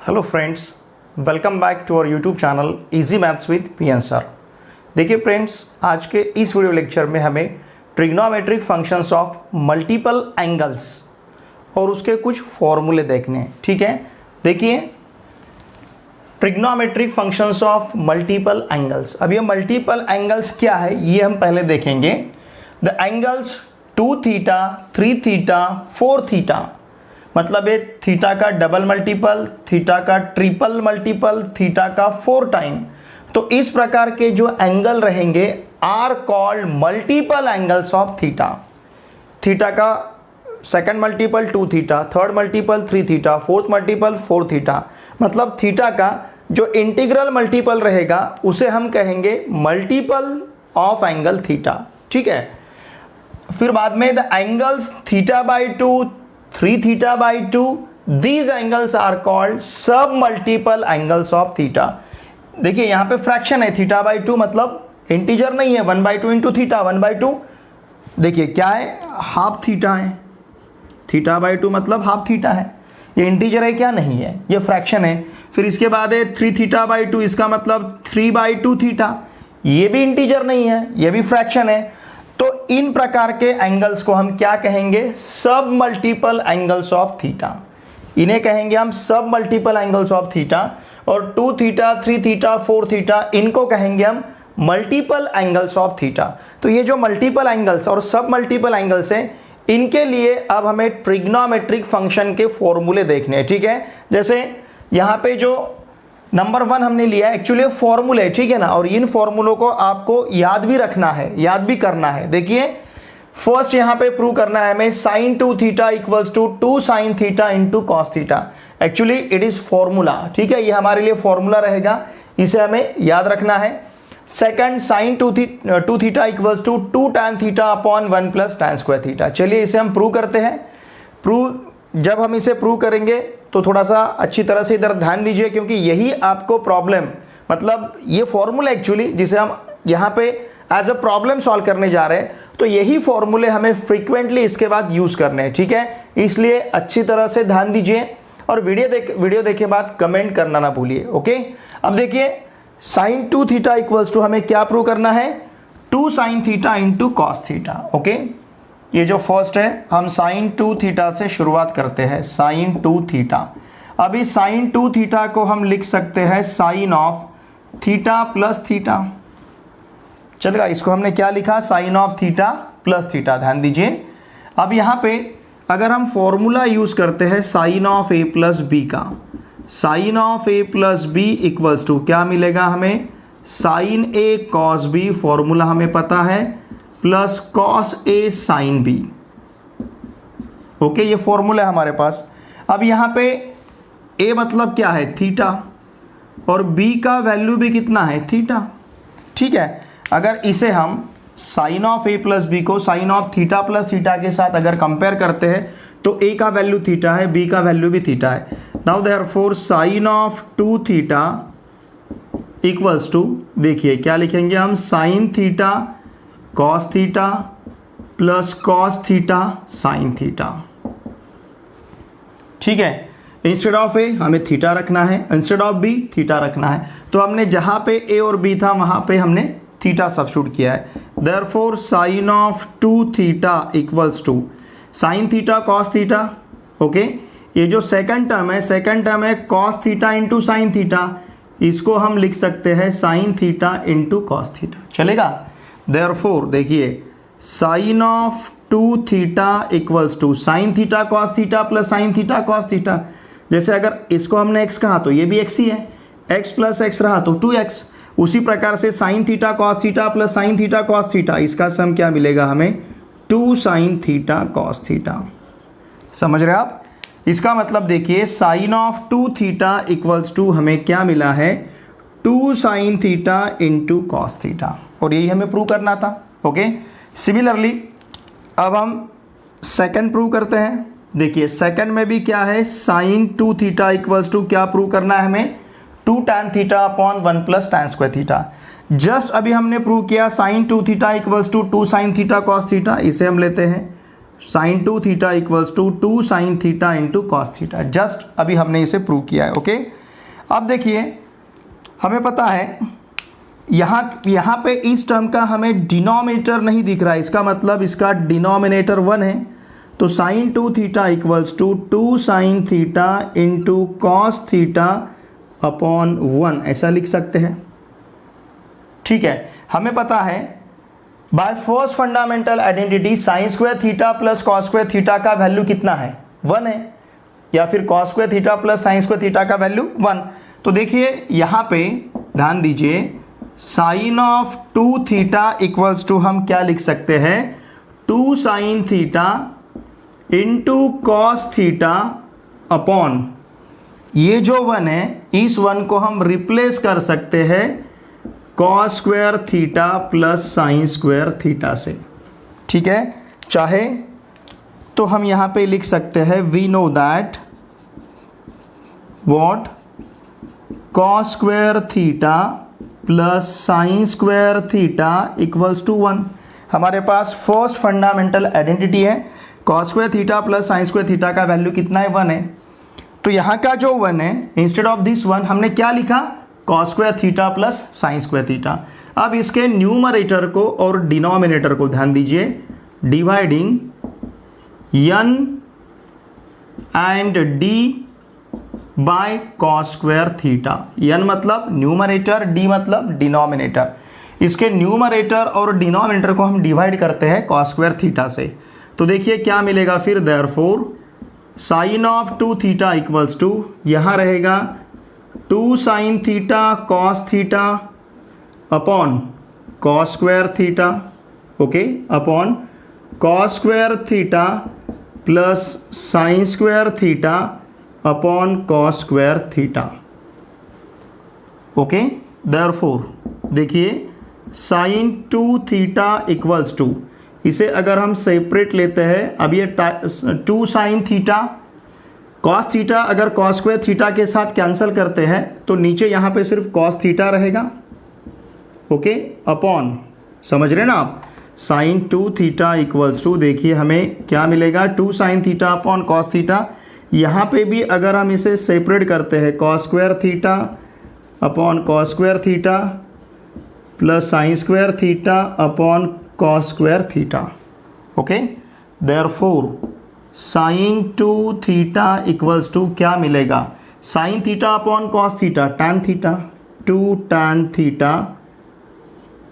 Hello friends, welcome back to our YouTube channel easy maths with PN sir. देखिए friends, आज के इस video lecture में हमें trigonometric functions of multiple angles और उसके कुछ फॉर्मूले देखने हैं। ठीक है, देखिए trigonometric functions of multiple angles. अब ये मल्टीपल एंगल्स क्या है ये हम पहले देखेंगे। The angles 2 theta, 3 theta, 4 theta, मतलब ये थीटा का डबल मल्टीपल, थीटा का ट्रिपल मल्टीपल, थीटा का 4 टाइम। तो इस प्रकार के जो एंगल रहेंगे are called multiple angles of theta. Theta का second multiple 2 theta, third multiple 3 theta, fourth multiple 4 theta, मतलब थीटा का जो इंटीग्रल मल्टीपल रहेगा उसे हम कहेंगे मल्टीपल ऑफ एंगल थीटा। ठीक है, फिर बाद में the angles theta by 2, 3 theta by 2, these angles are called सब मल्टीपल एंगल्स ऑफ थीटा। देखिए यहाँ पे फ्रैक्शन है, थीटा बाई 2 मतलब इंटीजर नहीं है, 1/2 इंटू थीटा 1/2। देखिए क्या है, हाफ थीटा है, थीटा बाई 2 मतलब हाफ थीटा है। ये इंटीजर है क्या? नहीं है, ये फ्रैक्शन है। फिर इसके बाद है 3 थीटा बाई 2, इसका मतलब 3/2 थीटा, ये भी इंटीजर नहीं है, ये भी फ्रैक्शन है। तो इन प्रकार के एंगल्स को हम क्या कहेंगे? सब मल्टीपल एंगल्स ऑफ थीटा। इन्हें कहेंगे हम सब मल्टीपल एंगल्स ऑफ थीटा। और 2 थीटा, 3 थीटा, 4 थीटा, इनको कहेंगे हम मल्टीपल एंगल्स ऑफ थीटा। तो ये जो मल्टीपल एंगल्स और सब मल्टीपल एंगल्स हैं, इनके लिए अब हमें ट्रिग्नोमेट्रिक फंक्शन के फॉर्मूले देखने हैं। ठीक है, जैसे यहाँ पे जो नंबर 1 हमने लिया है, एक्चुअली फॉर्मूले, ठीक है ना, और इन फॉर्मूलों को आपको याद भी रखना है, याद भी करना है। देखिए फर्स्ट यहाँ पे प्रूव करना है हमें sin 2 theta equals to 2 sin theta into cos theta. Actually it is formula, ठीक है, ये हमारे लिए फॉर्मूला रहेगा, इसे हमें याद रखना है। Second sin 2 theta equals to 2 tan theta upon 1 plus tan square theta. चलिए इसे हम प्रूव करते हैं। जब हम इसे प्रूव करेंगे तो थोड़ा सा अच्छी तरह से इधर ध्यान दीजिए, क्योंकि यही आपको प्रॉब्लम, मतलब ये फॉर्मूला एक्चुअली जिसे हम यहाँ पे एज अ प्रॉब्लम सॉल्व करने जा रहे हैं, तो यही फॉर्मूले हमें फ्रीक्वेंटली इसके बाद यूज करने हैं। ठीक है, इसलिए अच्छी तरह से ध्यान दीजिए और वीडियो देखे बाद कमेंट करना ना भूलिए। ओके, अब देखिए sin 2 थीटा इक्वल्स टू हमें क्या प्रूव करना है? 2 sin theta into cos theta. Okay, ये जो फर्स्ट है हम sin 2 थीटा से शुरुआत करते हैं, sin 2 थीटा। अभी sin 2 थीटा को हम लिख सकते हैं sin of theta plus theta. चलेगा, इसको हमने क्या लिखा? sin of theta plus theta. ध्यान दीजिए, अब यहाँ पे अगर हम फॉर्मूला यूज करते हैं sin of a plus B का, sin of a plus B equals to क्या मिलेगा हमें? sin a cos b, formula हमें पता है, plus cos A sine B. Okay, ये फॉर्मूला है हमारे पास। अब यहाँ पे ए मतलब क्या है? थीटा, और बी का वैल्यू भी कितना है? थीटा। ठीक है, अगर इसे हम sine of A plus B को sine of theta plus theta के साथ अगर कंपेयर करते हैं तो ए का वैल्यू थीटा है, बी का वैल्यू भी थीटा है। Now therefore sine of 2 theta equals to, देखिए क्या लिखेंगे हम? Sine theta cos theta plus cos theta sine theta. ठीक है, इंस्टेड ऑफ ए हमें थीटा रखना है, इंस्टेड ऑफ बी थीटा रखना है। तो हमने जहां पे ए और बी था वहां पे हमने थीटा सब्स्टिट्यूट किया है। Therefore sine of 2 theta equals to sine theta cos theta. Okay, ये जो सेकंड टर्म है cos theta into sine theta, इसको हम लिख सकते हैं sine theta into cos theta. चलेगा? देयरफॉर देखिए sine of 2 theta equals to sine theta cos theta plus sine theta cos theta. जैसे अगर इसको हमने x कहा तो ये भी x ही है, x प्लस x रहा तो 2x। उसी प्रकार से sign theta cos theta plus sine theta cos theta, इसका सम क्या मिलेगा हमें? 2 साइन थीटा कॉस थीटा। समझ रहे आप? इसका मतलब देखिए sine of 2 theta equals to हमें क्या मिला है? 2 sine theta into cos theta, और यही हमें प्रूव करना था। ओके, सिमिलरली अब हम सेकंड प्रूव करते हैं। देखिए सेकंड में भी क्या है? sin 2 थीटा इक्वल्स टू क्या प्रूव करना है हमें? 2 tan theta upon 1 plus tan square theta. Just अभी हमने प्रूव किया sin 2 theta equals to 2 sin theta cos theta, इसे हम लेते हैं sine 2 theta equals to 2 sine theta into cos theta. Just अभी हमने इसे प्रूव किया है। ओके, अब देखिए हमें पता है यहाँ पे इस टर्म का हमें डिनोमिनेटर नहीं दिख रहा है, इसका मतलब इसका डिनोमिनेटर 1 है। तो sine 2 theta equals to 2 sine theta into cos theta upon 1 ऐसा लिख सकते हैं। ठीक है, हमें पता है by first fundamental identity sine square theta plus cos square theta का वैल्यू कितना है, 1 है, या फिर cos square theta plus sine square theta का वैल्यू 1। तो देखिए यहाँ पे ध्यान दीजिए, sine of 2 theta equals to हम क्या लिख सकते हैं, 2 sine theta into cos theta upon ये जो 1 है इस 1 को हम रिप्लेस कर सकते हैं cos square theta plus sine square theta से। ठीक है, चाहे तो हम यहाँ पे लिख सकते हैं we know that what cos square theta plus sine square theta equals to 1। हमारे पास फर्स्ट फंडामेंटल आइडेंटिटी है, cos square theta plus sine square theta का वैल्यू कितना है, 1 है। तो यहाँ का जो 1 है इंस्टेड ऑफ दिस 1 हमने क्या लिखा, cos square theta plus sine square theta. अब इसके न्यूमरेटर को और डिनोमिनेटर को ध्यान दीजिए, dividing n and d by cos square theta. n मतलब न्यूमरेटर, d मतलब डिनोमिनेटर। इसके न्यूमरेटर और डिनोमिनेटर को हम डिवाइड करते हैं कॉस स्क्वायर थीटा से। तो देखिए क्या मिलेगा फिर, therefore sine of 2 theta equals to यहाँ रहेगा 2 sine theta cos theta upon cos square theta, okay, upon cos square theta plus sine square theta upon cos square theta. Okay, therefore देखिए sine 2 theta equals to, इसे अगर हम separate लेते हैं, अब ये 2 साइन थीटा कॉस थीटा अगर cos square theta के साथ कैंसिल करते हैं तो नीचे यहाँ पे सिर्फ कॉस थीटा रहेगा। ओके, अपॉन, समझ रहे ना आप, साइन 2 थीटा इक्वल्स टू देखिए हमें क्या मिलेगा, 2 sine theta upon cos theta. यहाँ पे भी अगर हम इसे सेपरेट करते हैं, cos square theta upon cos square theta plus sine square theta upon cos square theta. Okay, therefore sine 2 theta equals to क्या मिलेगा, sine theta upon cos theta tan theta, 2 tan theta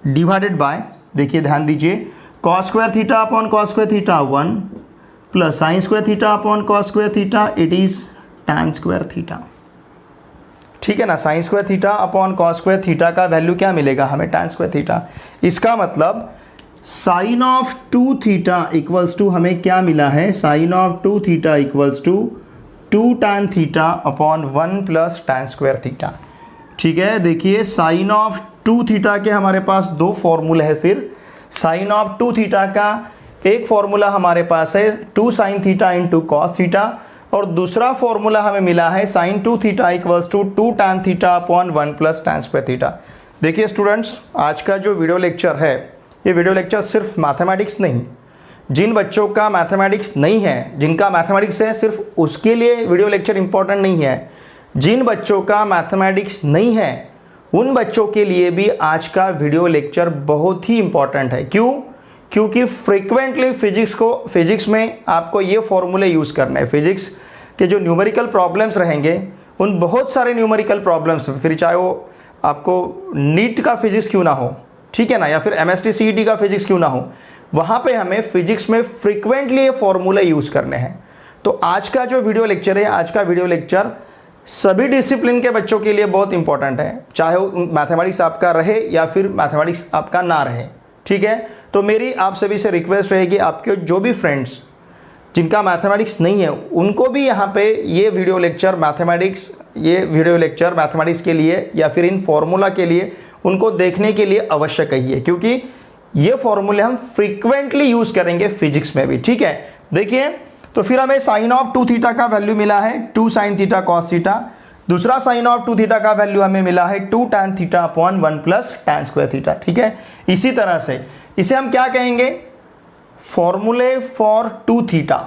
divided by, देखिए ध्यान दीजिए, cos square theta upon cos square theta 1 plus sine square theta upon cos square theta, it is tan square theta. ठीक है ना, sine square theta upon cos square theta का value क्या मिलेगा हमें, टैन स्क्वायर थीटा। इसका मतलब sine of 2 theta equals to हमें क्या मिला है, sine of 2 theta equals to 2 tan theta upon 1 plus tan square theta. ठीक है, देखिए साइन ऑफ 2 थीटा के हमारे पास 2 फॉर्मूले हैं। फिर साइन ऑफ 2 थीटा का एक फॉर्मूला हमारे पास है 2 sine theta into cos theta, और दूसरा फॉर्मूला हमें मिला है sine 2 theta equals to 2 tan theta upon 1 plus tan square theta. देखिए स्टूडेंट्स, आज का जो वीडियो लेक्चर है, ये वीडियो लेक्चर सिर्फ मैथमेटिक्स नहीं, जिन बच्चों का मैथमेटिक्स नहीं है, जिनका मैथमेटिक्स है, सिर्फ उसके लिए वीडियो लेक्चर इंपॉर्टेंट नहीं है। जिन बच्चों का मैथमेटिक्स नहीं है उन बच्चों के लिए भी आज का वीडियो लेक्चर बहुत ही इंपॉर्टेंट है। क्यों? क्योंकि फ्रीक्वेंटली फिजिक्स में आपको ये फॉर्मूले यूज़ करने हैं। फिजिक्स के जो न्यूमेरिकल प्रॉब्लम्स रहेंगे, उन बहुत सारे न्यूमेरिकल प्रॉब्लम्स, फिर चाहे वो आपको नीट का फिजिक्स क्यों ना हो, ठीक है ना, या फिर MST CET का फिजिक्स क्यों ना हो, वहाँ पे हमें फिजिक्स में फ्रीक्वेंटली ये फॉर्मूले यूज़ करने हैं। तो आज का जो वीडियो लेक्चर है, आज का वीडियो लेक्चर सभी डिसिप्लिन के बच्चों के लिए बहुत इंपॉर्टेंट है, चाहे वो मैथमेटिक्स आपका रहे या फिर मैथमेटिक्स आपका ना रहे। ठीक है, तो मेरी आप सभी से रिक्वेस्ट रहेगी, आपके जो भी फ्रेंड्स जिनका मैथमेटिक्स नहीं है उनको भी यहाँ पे ये वीडियो लेक्चर मैथमेटिक्स के लिए या फिर इन फॉर्मूला के लिए उनको देखने के लिए अवश्य कहिए, क्योंकि ये फॉर्मूले हम फ्रीक्वेंटली यूज़ करेंगे फिजिक्स में भी। ठीक है, देखिए तो फिर हमें साइन ऑफ 2 थीटा का वैल्यू मिला है 2 साइन थीटा कॉस थीटा, दूसरा साइन ऑफ 2 थीटा का वैल्यू हमें मिला है 2 tan theta upon 1 plus tan square theta. ठीक है, इसी तरह से इसे हम क्या कहेंगे, फॉर्मूले फॉर 2 थीटा,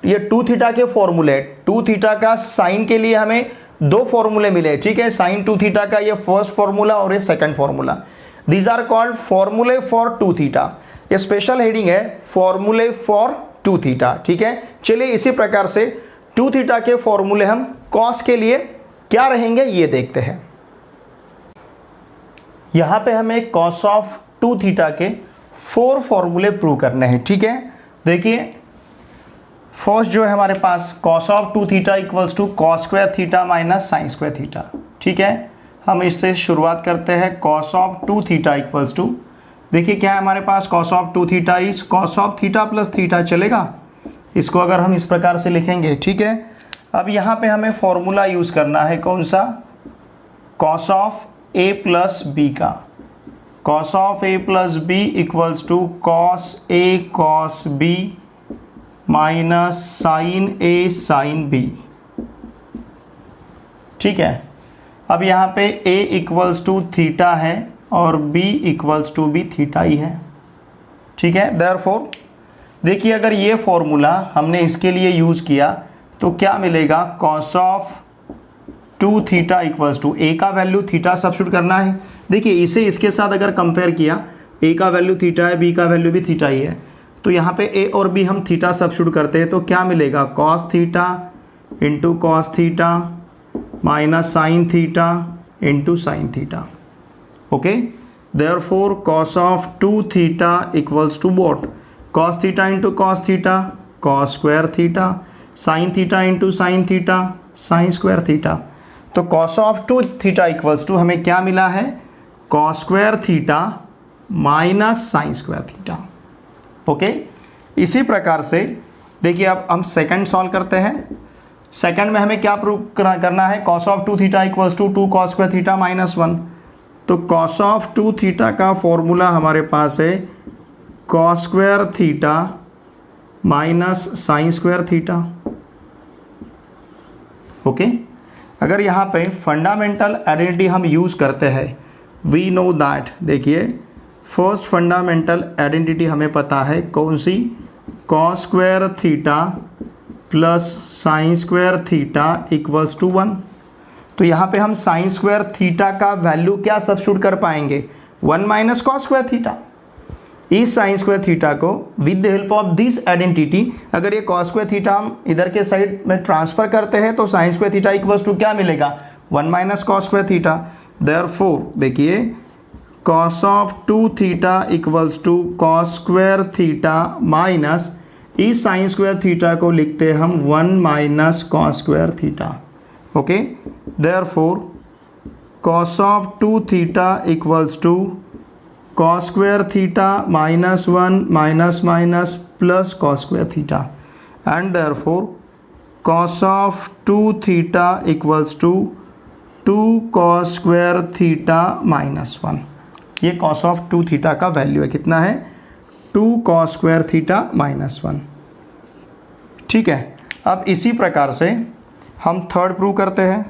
ये 2 थीटा के फॉर्मूले, 2 थीटा का साइन के लिए हमें दो फॉर्मूले मिले, ठीक है, साइन 2 थीटा का ये फर्स्ट फॉर्मूला और ये second formula, these are called फॉर्मूले फॉर 2 थीटा। ये स्पेशल हेडिंग है फॉर्मूले फॉर 2 थीटा, ठीक है। चलिए इसी प्रकार से 2 थीटा के फॉर्मूले हम कॉस के लिए क्या रहेंगे ये देखते हैं। यहां पे हमें कॉस ऑफ 2 थीटा के 4 फॉर्मूले प्रूव करने हैं, ठीक है। देखिए फर्स्ट जो है हमारे पास cos of 2 theta equals to cos square theta minus sine square theta, ठीक है। हम इससे शुरुआत करते हैं। Cos of 2 theta equals to, देखिए क्या है हमारे पास, cos of 2 theta is cos of theta plus theta, चलेगा। इसको अगर हम इस प्रकार से लिखेंगे, ठीक है। अब यहाँ पे हमें फॉर्मूला यूज़ करना है, कौन सा, cos of A plus B का। Cos of A plus B equals to cos A cos B minus sine A sine B, ठीक है। अब यहाँ पे a इक्वल्स टू थीटा है और b इक्वल्स टू भी थीटा ही है, ठीक है। देयरफॉर देखिए अगर ये फॉर्मूला हमने इसके लिए यूज़ किया तो क्या मिलेगा, cos of 2 theta equals to, a का वैल्यू थीटा सब्स्टिट्यूट करना है। देखिए इसे इसके साथ अगर कंपेयर किया, a का वैल्यू थीटा है, b का वैल्यू भी थीटा ही है, तो यहाँ पे a और b हम थीटा सब्स्टिट्यूट करते हैं तो क्या मिलेगा, cos theta into cos theta minus sine theta into sine theta, okay. Therefore cos of 2 theta equals to what, cos theta into cos theta cos square theta, sine theta into sine theta sine square theta. तो cos of 2 theta equals to हमें क्या मिला है, cos square theta minus sine square theta, okay. इसी प्रकार से देखिए अब हम सेकंड सॉल्व करते हैं। सेकंड में हमें क्या प्रूव करना है, cos of 2 theta equals to 2 cos square theta minus 1। तो कॉस ऑफ 2 थीटा का फॉर्मूला हमारे पास है cos square theta minus sine square theta, okay. अगर यहाँ पे फंडामेंटल आइडेंटिटी हम यूज़ करते हैं, वी नो दैट, देखिए फर्स्ट फंडामेंटल आइडेंटिटी हमें पता है कौन सी, cos square theta plus sine square theta equals to 1। तो यहाँ पे हम साइन स्क्वायर थीटा का वैल्यू क्या सब्स्टिट्यूट कर पाएंगे, 1 माइनस कॉस स्क्वायर थीटा। इस साइन स्क्वायर थीटा को with the help of this identity, अगर ये कॉस स्क्वायर थीटा हम इधर के साइड में ट्रांसफर करते हैं तो sine square theta equals to क्या मिलेगा, 1 minus cos square theta. Therefore देखिए cos of 2 theta equals to cos square theta minus इस साइन स्क्वायर थीटा को लिखते हैं हम 1 minus cos square theta, okay. Therefore cos of 2 theta equals to cos square theta minus 1 minus minus plus cos square theta, and therefore cos of 2 theta equals to 2 cos square theta minus 1। ये cos of 2 theta का value है, कितना है, 2 cos square theta minus 1, ठीक है। अब इसी प्रकार से हम थर्ड प्रूव करते हैं,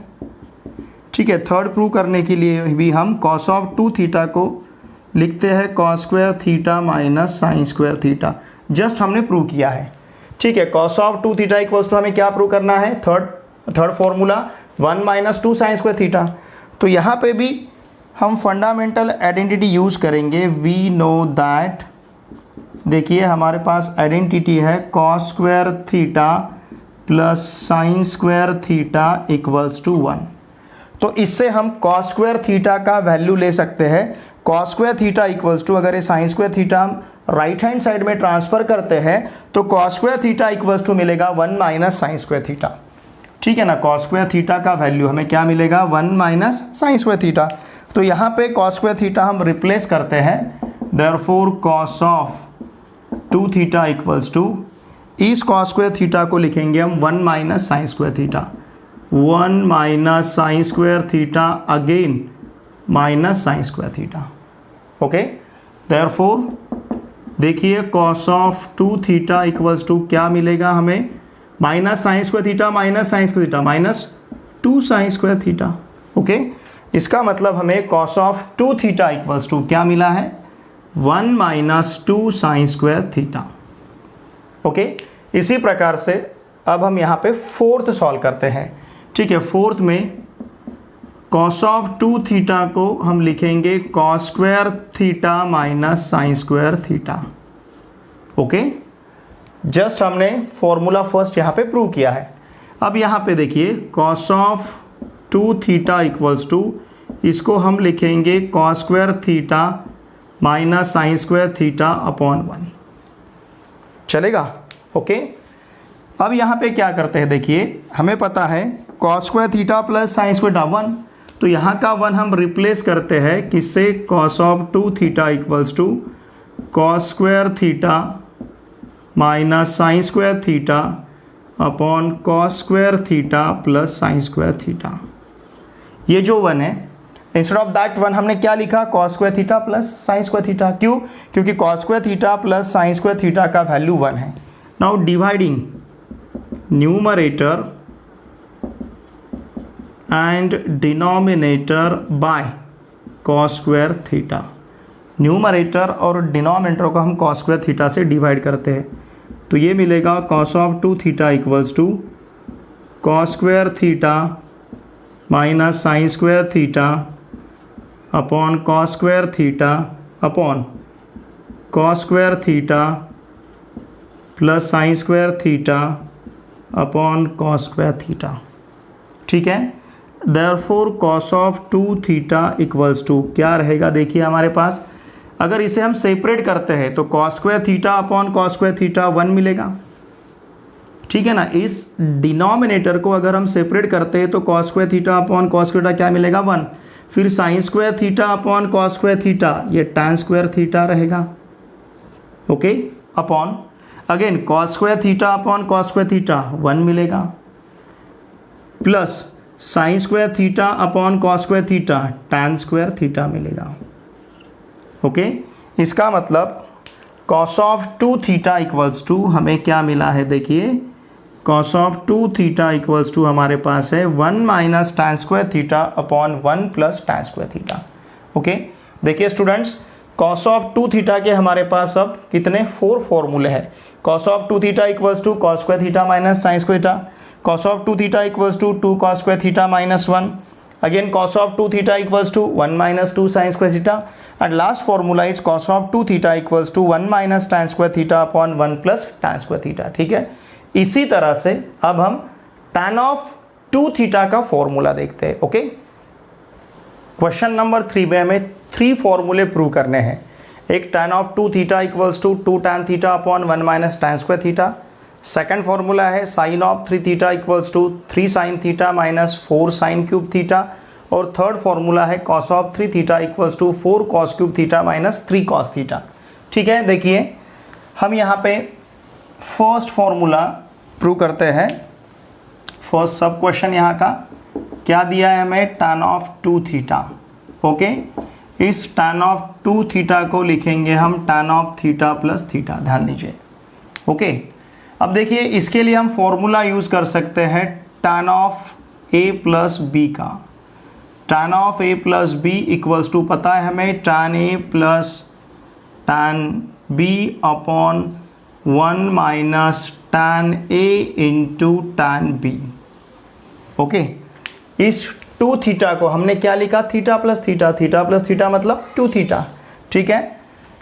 ठीक है। थर्ड प्रूव करने के लिए भी हम कॉस ऑफ 2 थीटा को लिखते हैं cos square theta minus sine square theta, just हमने प्रूव किया है, ठीक है। Cos of 2 theta equals to हमें क्या प्रूव करना है, third formula 1 minus 2 sine square theta. तो यहाँ पे भी हम फंडामेंटल आइडेंटिटी यूज़ करेंगे, वी नो दैट, देखिए हमारे पास आइडेंटिटी है cos square theta plus sine square theta equals to 1। तो इससे हम कॉस स्क्वायर थीटा का वैल्यू ले सकते हैं, cos square theta equals to, अगर ये साइन स्क्वायर थीटा हम राइट हैंड साइड में ट्रांसफर करते हैं तो cos square theta equals to मिलेगा 1 माइनस साइन स्क्वायर थीटा, ठीक है ना। कॉस स्क्वायर थीटा का वैल्यू हमें क्या मिलेगा, 1 माइनस साइन स्क्वायर थीटा। तो यहाँ पे कॉस स्क्वायर थीटा हम रिप्लेस करते हैं, therefore cos of 2 theta equals to, इस कॉस स्क्वायर थीटा को लिखेंगे हम 1 minus sine square theta, 1 minus sine square theta again minus sine square theta, okay. Therefore देखिए cos of 2 theta equals to क्या मिलेगा हमें, minus sine square theta minus sine square theta minus 2 sine square theta, okay. इसका मतलब हमें cos of 2 theta equals to क्या मिला है, 1 minus 2 sine square theta, okay, इसी प्रकार से अब हम यहाँ पे फोर्थ सॉल्व करते हैं। ठीक है, फोर्थ में cos ऑफ 2 थीटा को हम लिखेंगे cos square theta minus sine square theta. Okay, just हमने फॉर्मूला फर्स्ट यहाँ पे प्रूव किया है। अब यहाँ पे देखिए cos of 2 theta equals to, इसको हम लिखेंगे cos square theta minus sine square theta upon 1। चलेगा? ओके, अब यहाँ पे क्या करते हैं, देखिए हमें पता है cos square theta plus sine square theta 1, तो यहाँ का 1 हम रिप्लेस करते हैं किससे, cos of 2 theta equals to cos square theta minus sine square theta upon cos square theta plus sine square theta. ये जो 1 है, इंस्टेड ऑफ दैट 1 हमने क्या लिखा, cos square theta plus sine square theta. क्यों? क्योंकि cos square theta plus sine square theta का value 1 है। Now dividing numerator and denominator by cos square theta. Numerator और डिनोमिनेटर को हम cos स्क्वायर थीटा से डिवाइड करते हैं, तो ये मिलेगा cos of 2 theta equals to cos square theta minus sine square theta upon cos square theta upon cos square theta plus sine square theta upon cos square theta. ठीक है, therefore cos of 2 theta equals to क्या रहेगा, देखिए हमारे पास अगर इसे हम separate करते हैं तो cos square theta upon cos square theta 1 मिलेगा। ठीक है ना, इस डिनोमिनेटर को अगर हम सेपरेट करते हैं तो cos square theta upon cos square theta क्या मिलेगा, 1। फिर sine square theta upon cos square theta, ये tan स्क्वायर थीटा रहेगा। Okay, upon again cos square theta upon cos square theta 1 मिलेगा, plus sine square theta upon cos square theta tan square theta मिलेगा। Okay, इसका मतलब cos of 2 theta equals to हमें क्या मिला है, देखिए cos of 2 theta equals to हमारे पास है 1 minus tan square theta upon 1 plus tan square theta. Okay, देखिए स्टूडेंट्स, cos ऑफ 2 थीटा के हमारे पास अब कितने 4 फॉर्मूले हैं। cos of 2 theta equals to cos square theta minus sine square theta, cos of 2 theta equals to 2 cos square theta minus 1, again cos of 2 theta equals to 1 minus 2 sine square theta, and last formula is cos of 2 theta equals to 1 minus tan square theta upon 1 plus tan square theta. ठीक है, इसी तरह से अब हम tan of 2 theta का formula देखते हैं। ओके, क्वेश्चन नंबर 3 में हमें 3 फॉर्मूले प्रूव करने हैं। एक tan of 2 theta equals to 2 tan theta upon 1 minus tan square theta. Second formula है sin of 3 theta equals to 3 sin theta minus 4 sin cube theta. और थर्ड फॉर्मूला है cos of 3 theta equals to 4 cos cube theta minus 3 cos theta. ठीक है, देखिए हम यहाँ पे first formula prove करते हैं। फर्स्ट सब क्वेश्चन यहाँ का क्या दिया है हमें, tan ऑफ 2 थीटा। ओके, इस tan ऑफ 2 थीटा को लिखेंगे हम tan of theta plus theta, ध्यान दीजिए। ओके, अब देखिए इसके लिए हम फॉर्मूला यूज़ कर सकते हैं tan of a plus B का। tan of a plus B equals to पता है हमें tan a plus tan b upon 1 minus tan a into tan b। Okay, इस 2 थीटा को हमने क्या लिखा, theta plus theta, theta plus theta मतलब 2 थीटा। ठीक है,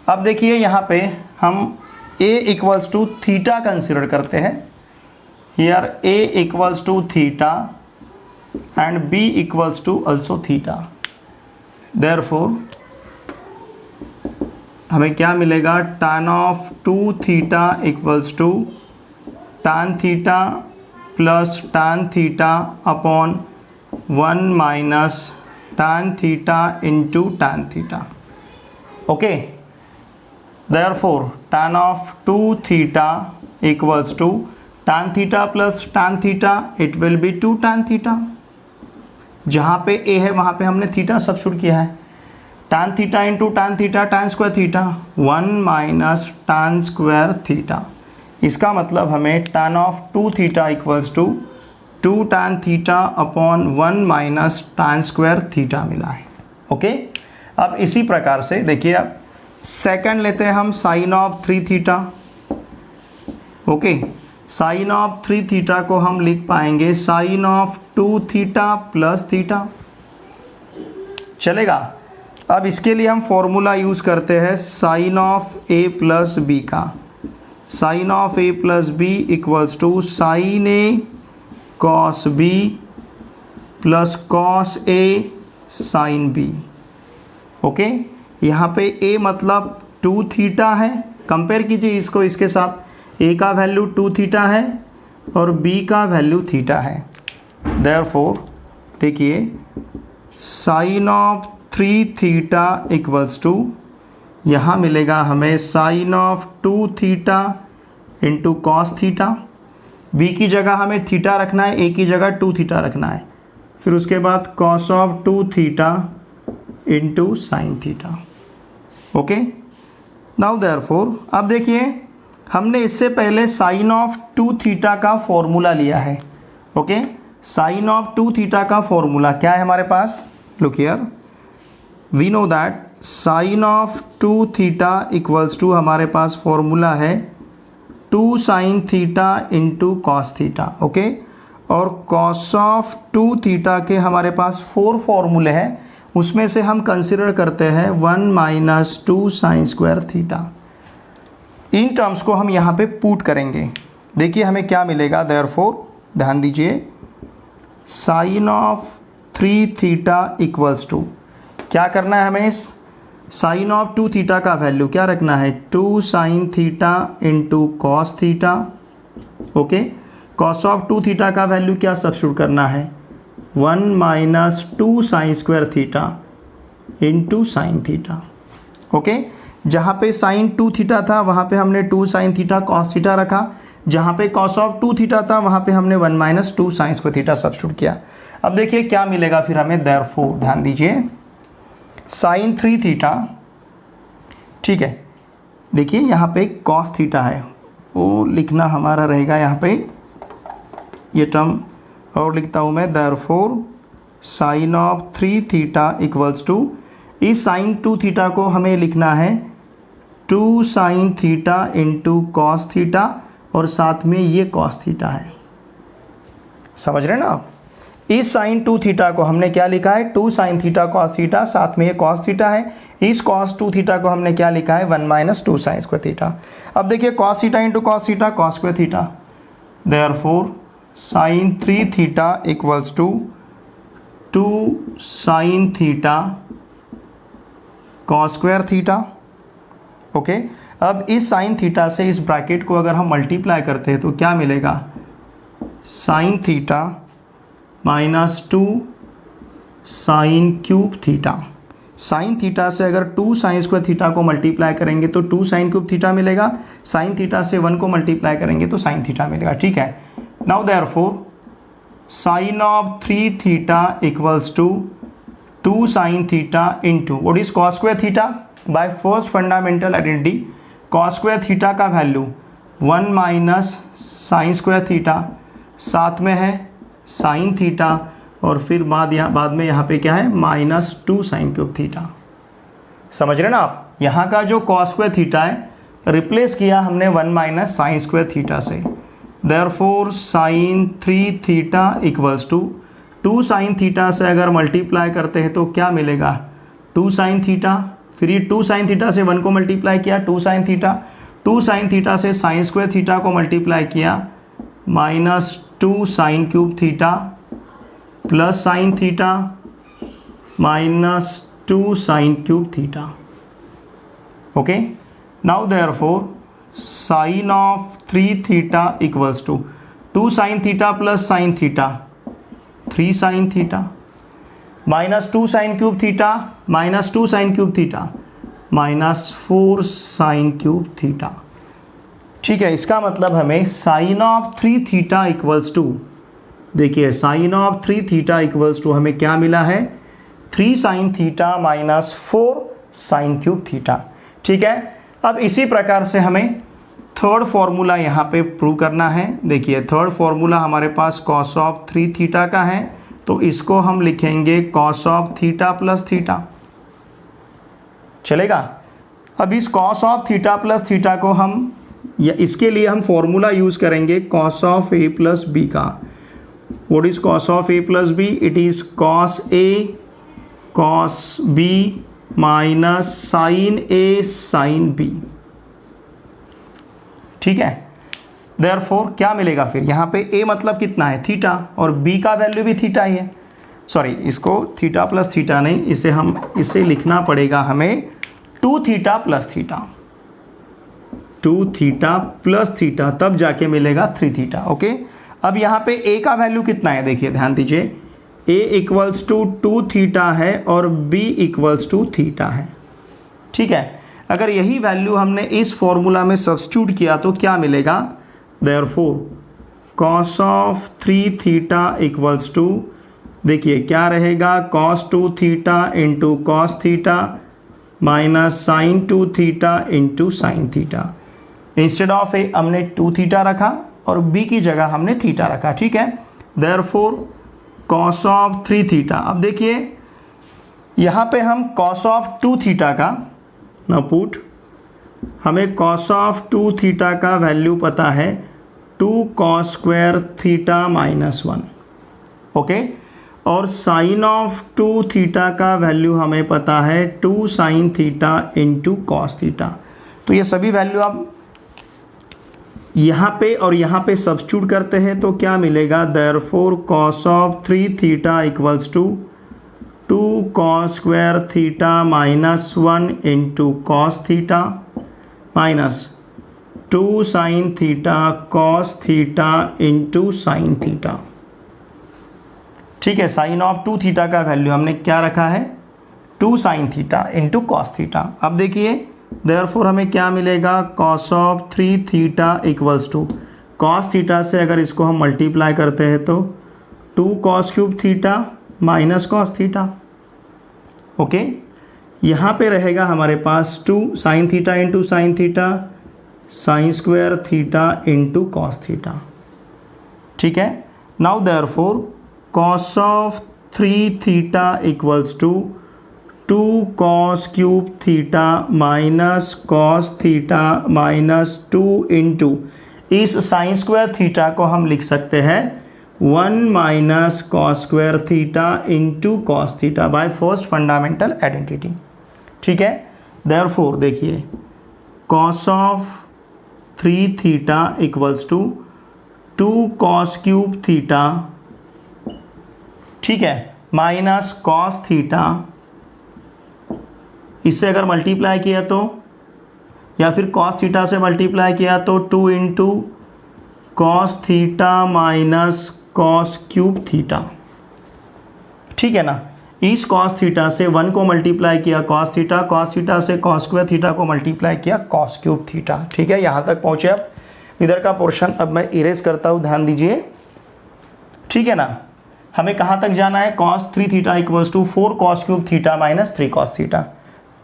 अब देखिए यहाँ पे हम a equals to theta consider करते हैं। Here a equals to theta and b equals to also theta, therefore हमें क्या मिलेगा, tan of 2 theta equals to tan theta plus tan theta upon 1 minus tan theta into tan theta। okay, therefore tan of 2 theta equals to tan theta plus tan theta, it will be 2 tan theta। जहाँ पे a है वहाँ पे हमने theta substitute किया है, tan theta into tan theta tan square theta 1 minus tan square theta. इसका मतलब हमें tan of 2 theta equals to 2 tan theta upon 1 minus tan square theta मिला है। ओके, अब इसी प्रकार से देखिए अब सेकंड लेते हैं हम sin of 3 theta. Okay, sine of 3 theta को हम लिख पाएंगे sine of 2 theta plus theta. चलेगा। अब इसके लिए हम फॉर्मूला यूज़ करते हैं sine of A plus B का। Sine of A plus B equals to sine A cos B plus cos A sine B. Okay, यहाँ पे ए मतलब 2 थीटा है, कंपेयर कीजिए इसको इसके साथ। ए का वैल्यू 2 थीटा है और बी का वैल्यू थीटा है। देयरफॉर देखिए sine of 3 theta equals to, यहाँ मिलेगा हमें sine of 2 theta into cos theta. B की जगह हमें थीटा रखना है, ए की जगह 2 थीटा रखना है। फिर उसके बाद cos of 2 theta into sine theta. Okay, now therefore अब देखिए हमने इससे पहले साइन ऑफ 2 थीटा का फॉर्मूला लिया है। ओके, साइन ऑफ 2 थीटा का फॉर्मूला क्या है हमारे पास? Look here, we know that sine of 2 theta equals to, हमारे पास फॉर्मूला है 2 sine theta into cos theta. Okay, और कॉस ऑफ 2 थीटा के हमारे पास 4 फॉर्मूले हैं, उसमें से हम कंसिडर करते हैं 1 minus 2 sine square theta. In terms को हम यहाँ पे पुट करेंगे। देखिए हमें क्या मिलेगा। देयरफॉर ध्यान दीजिए, sine of 3 theta equals to, क्या करना है हमें? साइन ऑफ 2 थीटा का वैल्यू क्या रखना है? 2 sine theta into cos theta. Okay, cos of 2 theta का वैल्यू क्या सब्स्टिट्यूट करना है? 1 minus 2 sine square theta into sine theta. Okay, जहाँ पे साइन 2 थीटा था वहाँ पे हमने 2 साइन थीटा कॉस थीटा रखा, जहाँ पे कॉस ऑफ 2 थीटा था वहाँ पे हमने 1 minus 2 sine square theta substitute किया। अब देखिए क्या मिलेगा फिर हमें। देयरफॉर ध्यान दीजिए, साइन 3 थीटा, ठीक है, देखिए यहाँ पे कॉस थीटा है, वो लिखना हमारा रहेगा यहाँ पे ये टर्म, और लिखता हूँ मैं therefore sine of 3 theta equals to, इस साइन 2 थीटा को हमें लिखना है 2 sine theta into cos theta, और साथ में ये कॉस थीटा है। समझ रहे ना आप? इस साइन 2 थीटा को हमने क्या लिखा है? 2 साइन थीटा कॉस थीटा, साथ में ये कॉस थीटा है। इस कॉस 2 थीटा को हमने क्या लिखा है? 1 माइनस 2 साइन स्क्वायर थीटा। अब देखिए cos theta into cos theta, cos square theta. Therefore sine 3 theta equals to 2 sine theta cos square theta. Okay, अब इस साइन थीटा से इस ब्रैकेट को अगर हम मल्टीप्लाई करते हैं तो क्या मिलेगा? Sine theta minus 2 sine cube theta. Sine theta से अगर 2 साइन स्क्वायर थीटा को मल्टीप्लाई करेंगे तो 2 साइन क्यूब थीटा मिलेगा, साइन थीटा से 1 को मल्टीप्लाई करेंगे तो साइन थीटा मिलेगा। ठीक है, now therefore sine of 3 theta equals to 2 sine theta into what is cos square theta? By first fundamental identity, cos square theta का value 1 minus sine square theta, साथ में है साइन थीटा, और फिर बाद में यहाँ पे क्या है? Minus 2 sine cube theta. समझ रहे ना आप? यहाँ का जो कॉस स्क्वायर थीटा है रिप्लेस किया हमने 1 माइनस साइन स्क्वायर थीटा से। Therefore sine 3 theta equals to 2 sine theta से अगर मल्टीप्लाई करते हैं तो क्या मिलेगा? 2 साइन थीटा, फिर ये 2 साइन थीटा से 1 को मल्टीप्लाई किया 2 साइन थीटा, 2 साइन थीटा से साइन स्क्वायर थीटा को मल्टीप्लाई किया minus 2 sine cube theta plus sine theta minus 2 sine cube theta. Okay, now therefore sine of 3 theta equals to 2 sine theta plus sine theta 3 sine theta minus 2 sine cube theta minus 2 sine cube theta minus 4 sine cube theta. ठीक है, इसका मतलब हमें sine of 3 theta equals to, देखिए sine of 3 theta equals to हमें क्या मिला है? 3 sine theta minus 4 sine cube theta. ठीक है, अब इसी प्रकार से हमें थर्ड फॉर्मूला यहाँ पे प्रूव करना है। देखिए थर्ड फॉर्मूला हमारे पास कॉस ऑफ 3 थीटा का है, तो इसको हम लिखेंगे cos of theta plus theta. चलेगा? अब इस cos of theta plus theta को हम या इसके लिए हम फॉर्मूला यूज़ करेंगे cos of A plus B का। What is cos of A plus B? It is cos A cos B minus sine A sine B. ठीक है, देयरफॉर क्या मिलेगा फिर यहाँ पे? ए मतलब कितना है? थीटा, और बी का वैल्यू भी थीटा ही है। सॉरी, इसको थीटा प्लस थीटा नहीं, इसे लिखना पड़ेगा हमें 2 theta plus theta, 2 theta plus theta, तब जाके मिलेगा 3 थीटा। ओके, अब यहाँ पे ए का वैल्यू कितना है? देखिए ध्यान दीजिए, ए इक्वल्स टू 2 थीटा है और बी इक्वल्स टू थीटा है। ठीक है, अगर यही वैल्यू हमने इस फॉर्मूला में सब्स्टिट्यूट किया तो क्या मिलेगा? Therefore cos of 3 theta equals to, देखिए क्या रहेगा, cos 2 theta into cos theta minus sine 2 theta into sine theta. Instead of A हमने 2 थीटा रखा और बी की जगह हमने थीटा रखा। ठीक है, देयरफॉर कॉस ऑफ 3 थीटा। अब देखिए यहाँ पे हम कॉस ऑफ 2 थीटा का ना पुट, हमें कॉस ऑफ 2 थीटा का वैल्यू पता है 2 cos square theta minus 1। Okay, और साइन ऑफ 2 थीटा का वैल्यू हमें पता है 2 sine theta into cos theta. तो ये सभी वैल्यू आप यहाँ पे और यहाँ पे सब्स्टिट्यूट करते हैं तो क्या मिलेगा? Therefore cos of 3 theta equals to 2 cos square theta minus 1 into cos theta minus 2 sine theta cos theta into sine theta. ठीक है, साइन ऑफ 2 थीटा का वैल्यू हमने क्या रखा है? 2 sine theta into cos theta. अब देखिए देयरफॉर हमें क्या मिलेगा? Cos of 3 theta equals to, cos theta से अगर इसको हम मल्टीप्लाई करते हैं तो 2 cos cube theta minus cos theta. Okay, यहाँ पे रहेगा हमारे पास 2 sine theta into sine theta sine square theta into cos theta. ठीक है, now therefore cos of 3 theta equals to 2 cos cube theta minus cos theta minus 2 into, इस sine square theta को हम लिख सकते हैं 1 minus cos square theta into cos theta by first fundamental identity. ठीक है, देयरफॉर देखिए cos of 3 theta equals to 2 cos cube theta, ठीक है, माइनस कॉस थीटा, इससे अगर मल्टीप्लाई किया तो, या फिर कॉस थीटा से मल्टीप्लाई किया तो 2 into cos theta minus cos cube theta. ठीक है ना, इस कॉस थीटा से 1 को मल्टीप्लाई किया कॉस थीटा से कॉस स्क्वायर थीटा को मल्टीप्लाई किया कॉस क्यूब थीटा। ठीक है, यहाँ तक पहुँचे। अब इधर का पोर्शन अब मैं इरेज करता हूँ, ध्यान दीजिए। ठीक है ना, हमें कहाँ तक जाना है? Cos 3 theta equals to 4 cos cube theta minus 3 cos theta.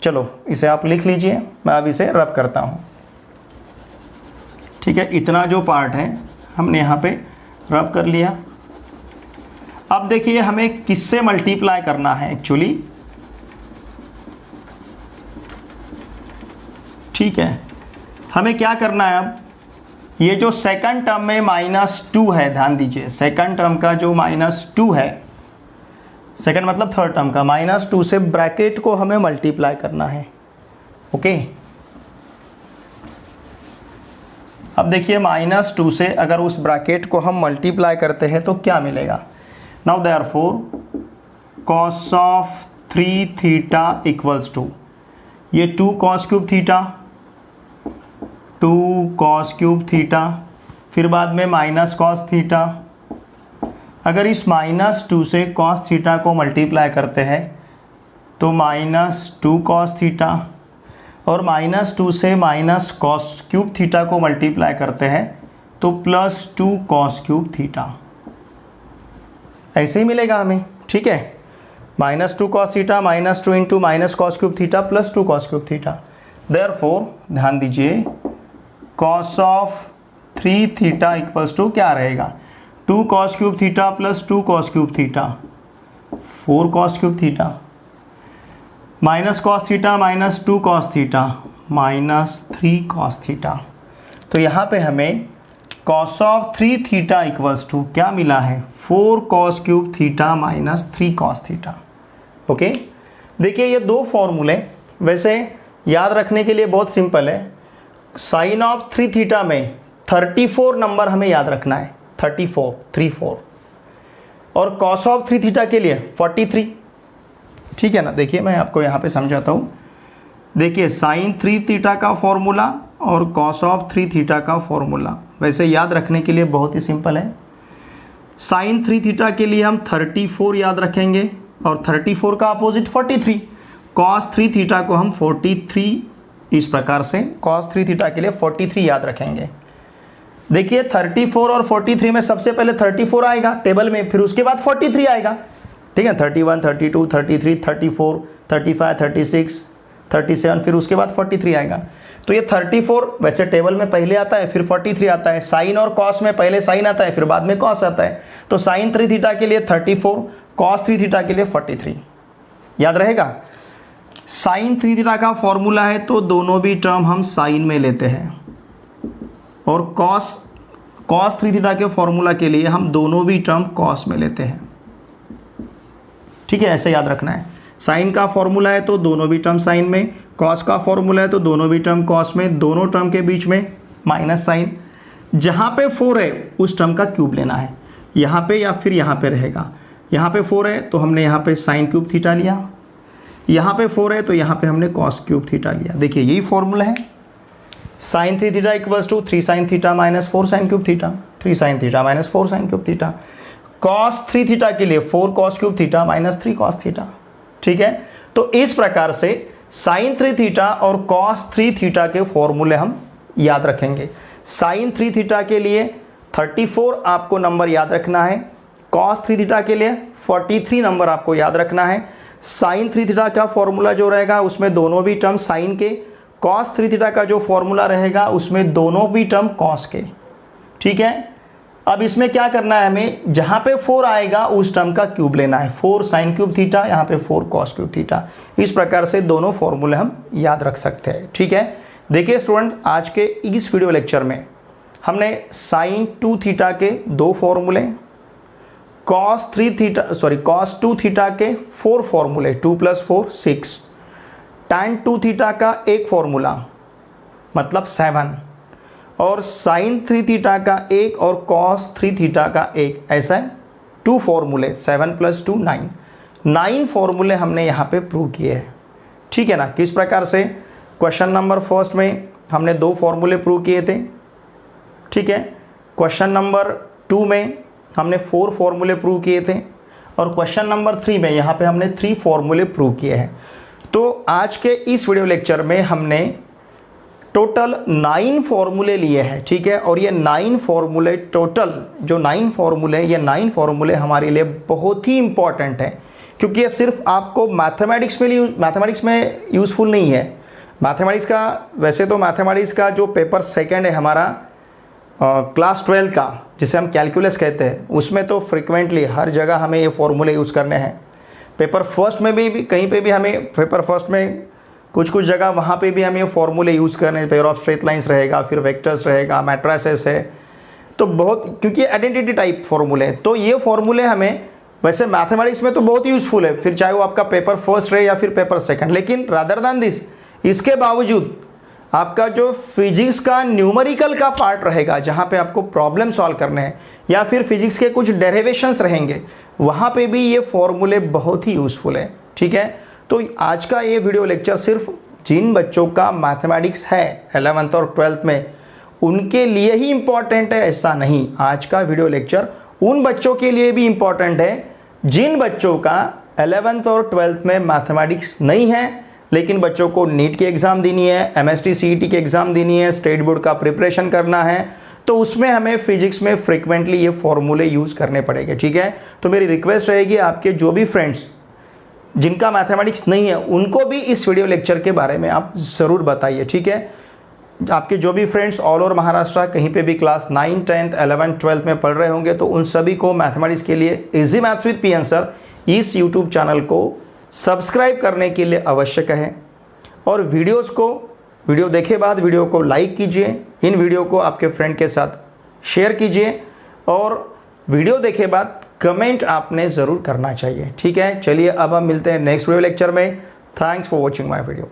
चलो इसे आप लिख लीजिए, मैं अब इसे रब करता हूँ। ठीक है, इतना जो पार्ट है हमने यहाँ पे रब कर लिया। अब देखिए हमें किससे मल्टीप्लाई करना है एक्चुअली। ठीक है, हमें क्या करना है? अब ये जो सेकंड टर्म में -2 है, ध्यान दीजिए, सेकंड टर्म का जो -2 है, सेकंड मतलब थर्ड टर्म का, -2 से ब्रैकेट को हमें मल्टीप्लाई करना है। ओके, अब देखिए -2 से अगर उस ब्रैकेट को हम मल्टीप्लाई करते हैं तो क्या मिलेगा? Now therefore cos of 3 theta equals to, ये 2 cos cube theta, 2 cos cube theta, फिर बाद में माइनस कॉस थीटा। अगर इस -2 से कॉस थीटा को मल्टीप्लाई करते हैं तो -2 कॉस थीटा, और -2 से माइनस कॉस क्यूब थीटा को मल्टीप्लाई करते हैं तो +2 कॉस क्यूब थीटा। ऐसे ही मिलेगा हमें। ठीक है, -2 cos theta -2 into minus cos cube theta +2 cos cube theta. Therefore ध्यान दीजिए cos of 3 theta equals to क्या रहेगा? 2 cos cube theta +2 cos cube theta, 4 cos cube theta, minus cos theta -2 cos theta -3 cos theta. तो यहाँ पे हमें cos of 3 theta equals to क्या मिला है, 4 cos cube theta minus 3 cos theta. Okay, देखिए ये दो फॉर्मूले वैसे याद रखने के लिए बहुत सिंपल है। साइन ऑफ 3 थीटा में 34 नंबर हमें याद रखना है, 34 और cos ऑफ 3 थीटा के लिए 43। ठीक है ना, देखिए मैं आपको यहाँ पे समझाता हूँ। देखिए साइन 3 थीटा का फॉर्मूला और cos ऑफ 3 थीटा का फॉर्मूला वैसे याद रखने के लिए बहुत ही सिंपल है। साइन 3 थीटा के लिए हम 34 याद रखेंगे और 34 का अपोजिट 43। cos 3 थीटा को हम 43 इस प्रकार से cos 3 थीटा के लिए 43 याद रखेंगे। देखिए 34 और 43 में सबसे पहले 34 आएगा टेबल में, फिर उसके बाद 43 आएगा। ठीक है, 31, 32, 33, 34, 35, 36, 37, फिर उसके बाद 43 आएगा। तो ये 34 वैसे टेबल में पहले आता है, फिर 43 आता है। साइन और कॉस में पहले साइन आता है, फिर बाद में कॉस आता है। तो साइन 3 थीटा के लिए 34, कॉस 3 थीटा के लिए 43 याद रहेगा। साइन 3 थीटा का फॉर्मूला है तो दोनों भी टर्म हम साइन में लेते हैं, और कॉस 3 थीटा के फॉर्मूला के लिए हम दोनों भी टर्म कॉस में लेते हैं। ठीक है, ऐसे याद रखना है। साइन का फॉर्मूला है तो दोनों भी टर्म साइन में, कॉस का फॉर्मूला है तो दोनों भी टर्म कॉस में, दोनों टर्म के बीच में माइनस साइन। जहाँ पे 4 है उस टर्म का क्यूब लेना है, यहाँ पे या फिर यहाँ पे रहेगा। यहाँ पे 4 है तो हमने यहाँ पे साइन क्यूब थीटा लिया, यहाँ पे 4 है तो यहाँ पे हमने कॉस क्यूब थीटा लिया। देखिए यही फॉर्मूला है। Sine 3 theta equals to 3 sine theta minus 4 sine cube theta, 3 sine theta minus 4 sine cube theta. Cos 3 theta के लिए 4 cos cube theta minus 3 cos theta. ठीक है, तो इस प्रकार से साइन 3 थीटा और कॉस 3 थीटा के फॉर्मूले हम याद रखेंगे। साइन 3 थीटा के लिए 34 आपको नंबर याद रखना है, कॉस 3 थीटा के लिए 43 नंबर आपको याद रखना है। साइन 3 थीटा का फॉर्मूला जो रहेगा उसमें दोनों भी टर्म साइन के, कॉस 3 थीटा का जो फॉर्मूला रहेगा उसमें दोनों भी टर्म कॉस के। ठीक है, अब इसमें क्या करना है हमें, जहाँ पे 4 आएगा उस टर्म का क्यूब लेना है। 4 साइन क्यूब थीटा, यहाँ पे 4 कॉस क्यूब थीटा। इस प्रकार से दोनों फॉर्मूले हम याद रख सकते हैं। ठीक है, देखिए स्टूडेंट, आज के इस वीडियो लेक्चर में हमने साइन 2 थीटा के 2 फॉर्मूले, कॉस 2 थीटा के 4 फॉर्मूले, 2 + 4 6, tan 2 थीटा का एक फॉर्मूला मतलब 7, और साइन 3 थीटा का एक और कॉस 3 थीटा का एक, ऐसा है 2 फॉर्मूले, 7 + 2 9 फॉर्मूले हमने यहाँ पे प्रूव किए हैं। ठीक है ना, किस प्रकार से क्वेश्चन नंबर फर्स्ट में हमने 2 फॉर्मूले प्रूव किए थे। ठीक है, क्वेश्चन नंबर 2 में हमने 4 फॉर्मूले प्रूव किए थे, और क्वेश्चन नंबर 3 में यहाँ पे हमने 3 फॉर्मूले प्रूव किए हैं। तो आज के इस वीडियो लेक्चर में हमने टोटल 9 फॉर्मूले लिए हैं। ठीक है, और ये 9 फॉर्मूले टोटल जो 9 फॉर्मूले, ये 9 फॉर्मूले हमारे लिए बहुत ही इंपॉर्टेंट है, क्योंकि ये सिर्फ आपको मैथमेटिक्स में यूज़फुल नहीं है। मैथमेटिक्स का, वैसे तो मैथमेटिक्स का जो पेपर सेकंड है हमारा क्लास 12 का, जिसे हम कैलकुलस कहते हैं, उसमें तो फ्रिक्वेंटली हर जगह हमें ये फॉर्मूले यूज़ करने हैं। पेपर फर्स्ट में भी कहीं पे भी हमें, पेपर फर्स्ट में कुछ जगह वहाँ पे भी हमें फॉर्मूले यूज़ करने, पेयर ऑफ स्ट्रेट लाइंस रहेगा, फिर वेक्टर्स रहेगा, मैट्रिसेस है, तो बहुत, क्योंकि आइडेंटिटी टाइप फॉर्मूले हैं, तो ये फॉर्मूले हमें वैसे मैथमेटिक्स में तो बहुत यूज़फुल है, फिर चाहे वो आपका पेपर फर्स्ट रहे या फिर पेपर सेकंड। लेकिन रादर दैन दिस, इसके बावजूद आपका जो फिजिक्स का न्यूमेरिकल का पार्ट रहेगा, जहाँ पे आपको प्रॉब्लम सॉल्व करने हैं या फिर फिजिक्स के कुछ डेरिवेशंस रहेंगे, वहाँ पे भी ये फॉर्मूले बहुत ही यूज़फुल है। ठीक है, तो आज का ये वीडियो लेक्चर सिर्फ जिन बच्चों का मैथमेटिक्स है 11th और 12th में, उनके लिए ही इम्पॉर्टेंट है, ऐसा नहीं। आज का वीडियो लेक्चर उन बच्चों के लिए भी इम्पॉर्टेंट है जिन बच्चों का 11th और 12th में मैथमेटिक्स नहीं है, लेकिन बच्चों को नीट की एग्ज़ाम देनी है, MST CET की एग्ज़ाम देनी है, स्टेट बोर्ड का प्रिपरेशन करना है, तो उसमें हमें फिजिक्स में फ्रिक्वेंटली ये फॉर्मूले यूज़ करने पड़ेंगे। ठीक है, तो मेरी रिक्वेस्ट रहेगी, आपके जो भी फ्रेंड्स जिनका मैथमेटिक्स नहीं है, उनको भी इस वीडियो लेक्चर के बारे में आप ज़रूर बताइए। ठीक है, आपके जो भी फ्रेंड्स ऑल ओवर महाराष्ट्र कहीं पे भी क्लास 9, 10th, 11th, 12th में पढ़ रहे होंगे, तो उन सभी को मैथमेटिक्स के लिए easy maths with P answer इस यूट्यूब चैनल को सब्सक्राइब करने के लिए आवश्यक है, और वीडियोस को वीडियो देखे बाद वीडियो को लाइक कीजिए, इन वीडियो को आपके फ्रेंड के साथ शेयर कीजिए और वीडियो देखे बाद कमेंट आपने ज़रूर करना चाहिए। ठीक है, चलिए अब हम मिलते हैं नेक्स्ट वीडियो लेक्चर में। Thanks for watching my video.